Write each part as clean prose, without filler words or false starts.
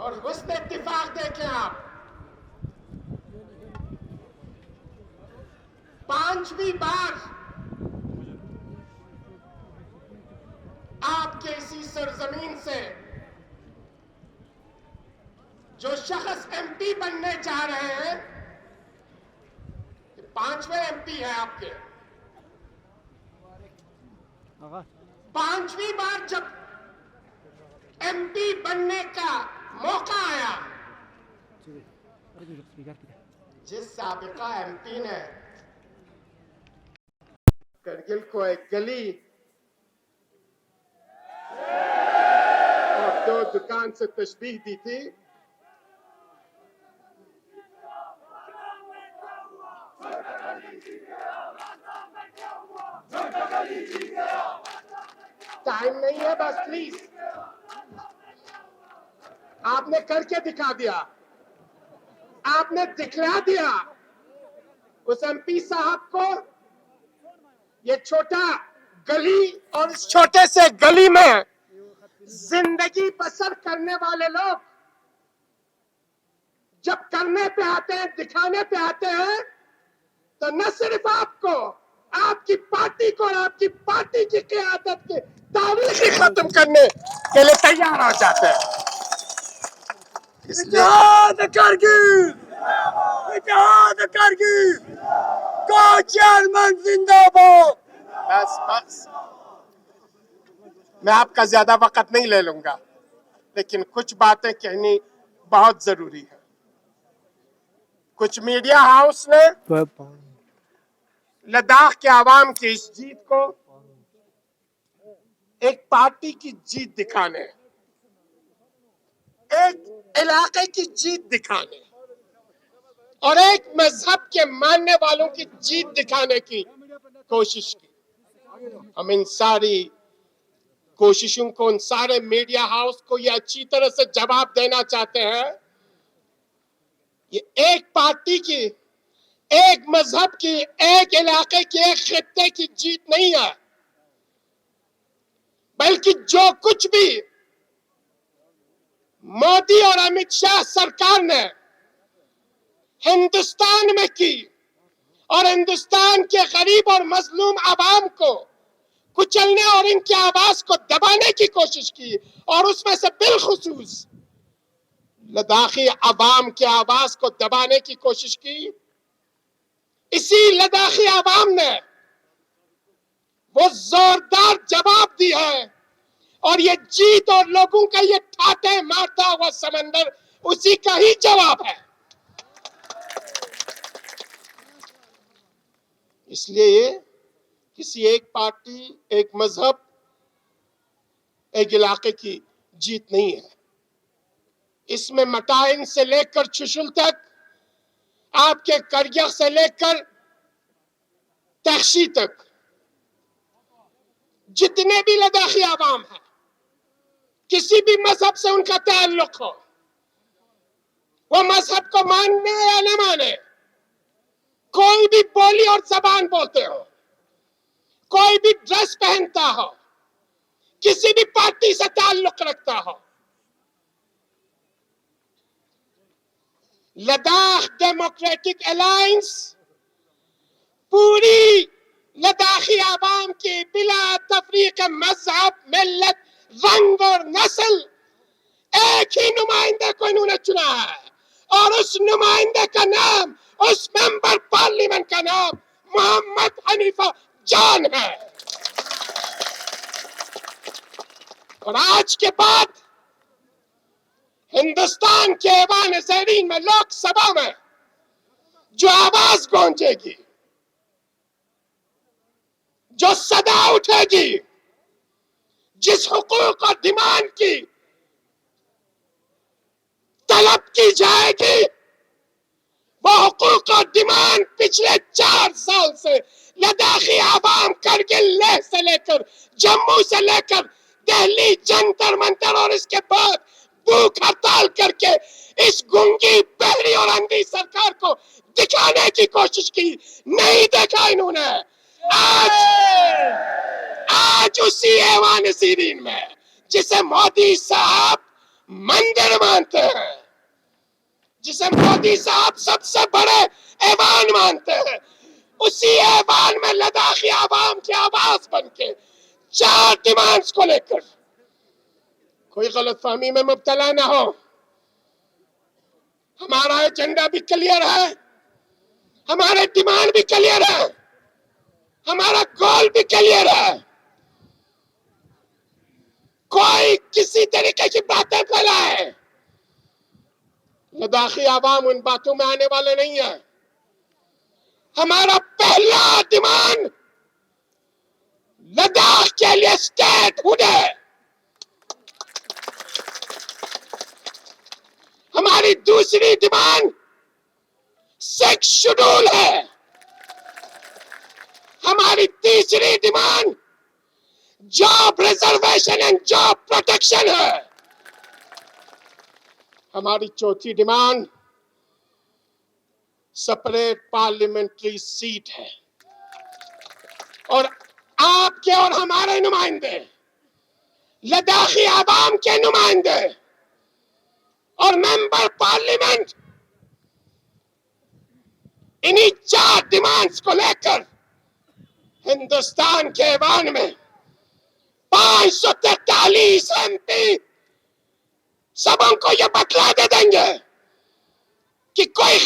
اور حسن اتفاق دیکھیں آپ، 5ویں بار آپ کے اسی سرزمین سے جو شخص ایم پی بننے چاہ رہے ہیں، 5ویں ایم پی ہے آپ کے، 5ویں بار جب ایم پی بننے کا موقع آیا، جس سابقہ ایم پی نے کرگل کو ایک گلی اور 2 دکان سے تشبیہ دی تھی، ٹائم نہیں ہے، بس پلیز آپ نے کر کے دکھا دیا، آپ نے دکھلا دیا اس ایم پی صاحب کو یہ چھوٹا گلی اور اس چھوٹے سے گلی میں زندگی بسر کرنے والے لوگ جب کرنے پہ آتے ہیں، دکھانے پہ آتے ہیں، تو نہ صرف آپ کو، آپ کی پارٹی کو اور آپ کی پارٹی کی قیادت کی تاریخ ختم کرنے کے لیے تیار ہو جاتے ہیں۔ اتحاد کرگل، اتحاد کرگل، کو چیئرمین زندہ باد۔ بس میں آپ کا زیادہ وقت نہیں لے لوں گا، لیکن کچھ باتیں کہنی بہت ضروری ہے۔ کچھ میڈیا ہاؤس نے لداخ کے عوام کی اس جیت کو ایک پارٹی کی جیت دکھانے، ایک علاقے کی جیت دکھانے اور ایک مذہب کے ماننے والوں کی جیت دکھانے کی کوشش کی۔ ہم ان ساری کوششوں کو، ان سارے میڈیا ہاؤس کو یہ اچھی طرح سے جواب دینا چاہتے ہیں، یہ ایک پارٹی کی، ایک مذہب کی، ایک علاقے کی، ایک خطے کی جیت نہیں ہے، بلکہ جو کچھ بھی مودی اور امت شاہ سرکار نے ہندوستان میں کی اور ہندوستان کے غریب اور مظلوم عوام کو کچلنے اور ان کی آواز کو دبانے کی کوشش کی، اور اس میں سے بالخصوص لداخی عوام کی آواز کو دبانے کی کوشش کی، اسی لداخی عوام نے وہ زوردار جواب دی ہے، اور یہ جیت اور لوگوں کا یہ ٹھاٹے مارتا ہوا سمندر اسی کا ہی جواب ہے۔ اس لیے یہ کسی ایک پارٹی، ایک مذہب، ایک علاقے کی جیت نہیں ہے۔ اس میں مٹائن سے لے کر چشل تک، آپ کے کرگل سے لے کر تخشی تک، جتنے بھی لداخی عوام ہیں، کسی بھی مذہب سے ان کا تعلق ہو، وہ مذہب کو ماننے یا نہ مانے، کوئی بھی بولی اور زبان بولتے ہو، کوئی بھی ڈریس پہنتا ہو، کسی بھی پارٹی سے تعلق رکھتا ہو، لداخ ڈیموکریٹک الائنس پوری لداخی عوام کی بلا تفریق مذہب، ملت، رنگ اور نسل ایک ہی نمائندے کو انہوں نے چنا ہے، اور اس نمائندے کا نام، اس ممبر پارلیمنٹ کا نام محمد حنیفہ جان ہے۔ اور آج کے بعد ہندوستان کے ایوان زیرین میں، لوک سبھا میں جو آواز گونجے گی، جو صدا اٹھے گی، جس حقوق اور ڈیمانڈ کی طلب کی جائے گی، وہ حقوق اور ڈیمانڈ پچھلے 4 سال سے لداخی عوام کرگل لیہ سے لے کر، جموں سے لے کر دہلی جنتر منتر اور اس کے بعد بھوک ہڑتال کر کے اس گنگی، بہری اور اندھی سرکار کو دکھانے کی کوشش کی، نہیں دیکھا انہوں نے۔ آج اسی ایوان زیرین میں، جسے مودی صاحب مندر مانتے ہیں، جسے مودی صاحب سب سے بڑے ایوان مانتے ہیں، اسی ایوان میں لداخی عوام کی آواز بن کے 4 ڈیمانڈز کو لے کر کوئی غلط فہمی میں مبتلا نہ ہو. ہمارا ایجنڈا بھی کلیئر ہے، ہمارے ڈیمانڈ بھی کلیئر ہے، ہمارا گول بھی کلیئر ہے. کوئی کسی طریقے کی باتیں پھیلائے، لداخی عوام ان باتوں میں آنے والے نہیں ہیں. ہمارا پہلا ڈیمانڈ لداخ کے لیے اسٹیٹ ہوڈ ہے. ہماری دوسری ڈیمانڈ 6 شیڈول ہے. ہماری تیسری demand job reservation and job protection ہے. ہماری چوتھی ڈیمانڈ سپریٹ پارلیمنٹری سیٹ ہے. اور آپ کے اور ہمارے نمائندے، لداخی عوام کے نمائندے اور ممبر پارلیمنٹ انہی 4 ڈیمانڈز کو لے کر ہندوستان کے ایوان میں 543 MP سبوں کو یہ بتلا دے دیں گے کہ کوئی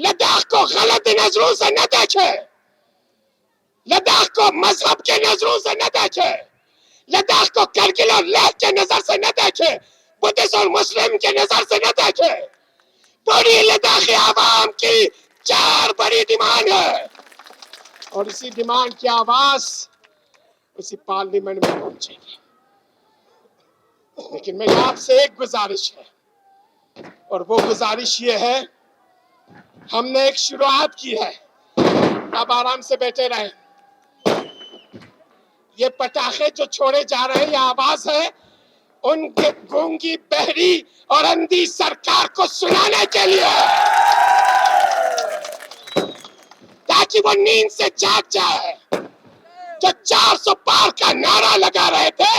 لداخ کو غلط نظروں سے نہ دیکھے، لداخ کو مذہب کے نظروں سے نہ دیکھے، لداخ کو کرگل اور لیہ کے نظر سے نہ دیکھے، بدھسٹ اور مسلم کے نظر سے نہ دیکھے. پوری لداخی عوام کی 4 بڑی ڈیمانڈ ہے، اور اسی ڈیمانڈ کی آواز اسی پارلیمنٹ میں پہنچے گی. لیکن میری آپ سے ایک گزارش ہے، اور وہ گزارش یہ ہے، ہم نے ایک شروعات کی ہے، اب آرام سے بیٹھے رہیں. یہ پٹاخے جو چھوڑے جا رہے ہیں، یہ آواز ہے ان کے گونگی، بہری اور اندھی سرکار کو سنانے کے لیے، تاکہ وہ نیند سے جاگ جائے. جو 400 پار کا نعرہ لگا رہے تھے،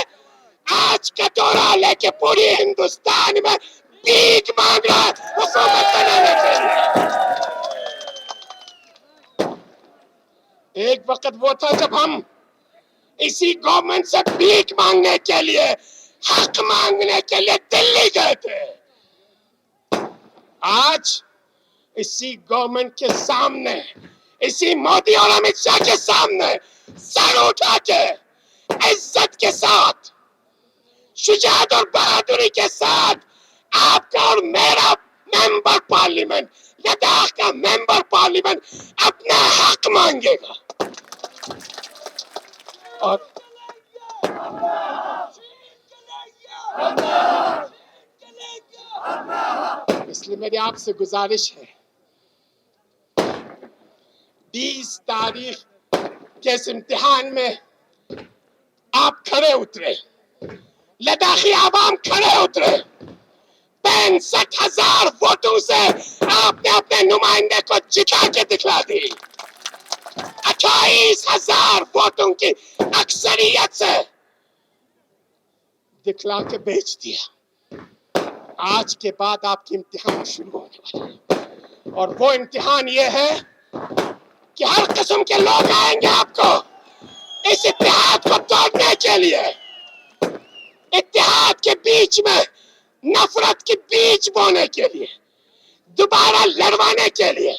آج کٹورا لے کے پوری ہندوستان میں بھیک مانگ رہا ہے حکومت بنانے کے لیے. ایک وقت وہ تھا جب ہم اسی گورنمنٹ سے بھیک مانگنے کے لیے، حق مانگنے کے لیے دلی گئے تھے. آج اسی گورنمنٹ کے سامنے، اسی مودی اور امت شاہ کے سامنے سر اٹھا کے عزت کے ساتھ، شجاعت اور بہادری کے ساتھ آپ کا اور میرا ممبر پارلیمنٹ، لداخ کا ممبر پارلیمنٹ اپنا حق مانگے گا. اور اس لیے میری آپ سے گزارش ہے، 20 تاریخ کے اس امتحان میں آپ کھڑے اترے، لداخی عوام کھڑے اترے. 65,000 ووٹوں سے آپ نے اپنے نمائندے کو جتا کے دکھلا دی. 28,000 ووٹوں کی اکثریت سے دکھلا کے بیچ دیا. آج کے بعد آپ کی امتحان شروع ہونے والا ہے، اور وہ امتحان یہ ہے کہ ہر قسم کے لوگ آئیں گے آپ کو اس اتحاد کو توڑنے کے لیے، اتحاد کے بیچ میں نفرت کی بیج بونے کے لیے، دوبارہ لڑوانے کے لیے.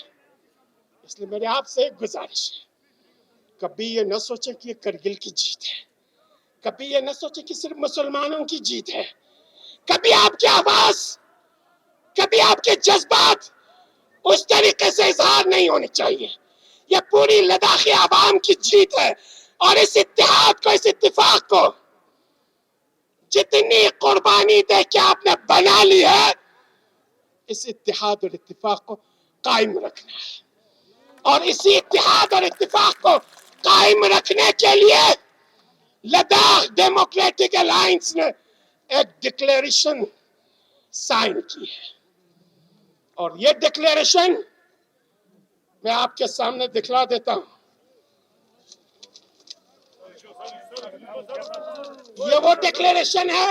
اس لیے میرے آپ سے ایک گزارش ہے، کبھی یہ نہ سوچیں کہ یہ کرگل کی جیت ہے، کبھی یہ نہ سوچیں کہ صرف مسلمانوں کی جیت ہے. کبھی آپ کی آواز، کبھی آپ کے جذبات اس طریقے سے اظہار نہیں ہونے چاہیے. یہ پوری لداخی عوام کی جیت ہے، اور اس اتحاد کو، اس اتفاق کو جتنی قربانی دے کے آپ نے بنا لی ہے، اس اتحاد اور اتفاق کو قائم رکھنا ہے. اور اسی اتحاد اور اتفاق کو قائم رکھنے کے لیے لداخ ڈیموکریٹک الائنس نے ایک ڈکلیریشن سائن کی ہے. اور یہ ڈکلیریشن میں آپ کے سامنے دکھلا دیتا ہوں. یہ وہ ڈکلیریشن ہے